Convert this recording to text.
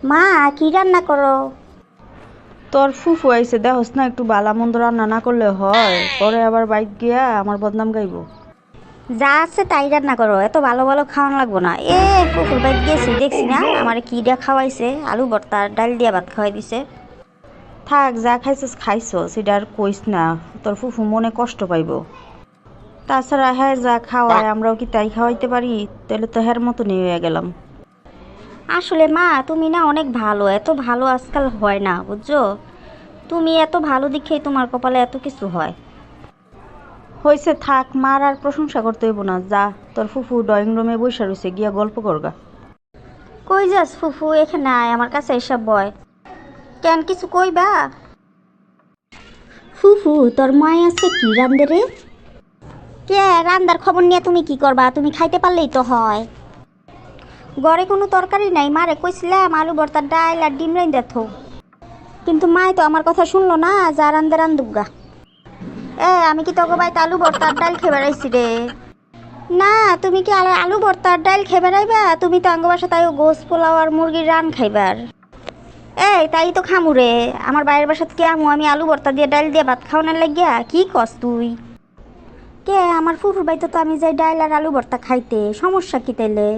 মা, কি রান্না করো? তোর ফুফু আইছে দেখোস না, একটু বালা মন্দ রান্না না করলে হয়, পরে আবার বাইক গিয়া আমার বদনাম গাইবো। যা আছে তাই রান্না করো, এত ভালো ভালো খাওয়ানো লাগবো না। পুকুর বাইক গেছি, দেখছি না আমার কি দিয়া খাওয়াইছে, আলু ভর্তা ডাল দিয়া ভাত খাওয়াই দিছে। থাক, যা খাইছস খাইছস, সেটা আর কইস না, তোর ফুফু মনে কষ্ট পাইবো। তাছাড়া হ্যাঁ যা খাওয়ায় আমরাও কি তাই খাওয়াইতে পারি? তাহলে তো হ্যার মতো নিয়ে হয়ে গেলাম। আসলে মা, তুমি না অনেক ভালো, এত ভালো আজকাল হয় না বুঝছো। তুমি এত ভালো দেখেই তোমার কপালে এত কিছু হয়। হইছে, থাক, মার আর প্রশংসা করতে হইব না। যা, তোর ফুফু ড্রয়িং রুমে বসে রয়েছে, গিয়া গল্প করগা। কই যাস ফুফু? এখানে আয়, আমার কাছে এসব বয়। কেন, কিছু কইবা? ফুফু, তোর মায় আছে কি রান্ধে রে? কে রান্দার খবর নিয়ে তুমি কি করবা? তুমি খাইতে পারলেই তো হয়। ঘরে কোনো তরকারি নাই, মারে কইছিলাম আলু ভর্তা ডাল আর ডিম রাইন্দা থো, কিন্তু মাই তো আমার কথা শুনলো না, যা রান্দে রান্দুগা। আমি কি তোকে বাড়িতে আলু ভর্তার ডাল খেয়ে বেড়াইছি রে? না, তুমি কি আলু ভর্তার ডাল খেয়ে বেড়াইবা? তুমি তো আঙ্গ বাসা তাই গোস পোলাও আর মুরগির রান খাইবার। তাই তো খামু রে। আমার বাইরের বাসাত কে আমু আমি আলু ভর্তা দিয়ে ডাল দিয়ে ভাত খাওয়ানোর লাগিয়া? কি কস তুই? কে আমার ফুফুর বাড়িতে তো আমি যাই ডাল আর আলু ভর্তা খাইতে, সমস্যা কি তাইলে?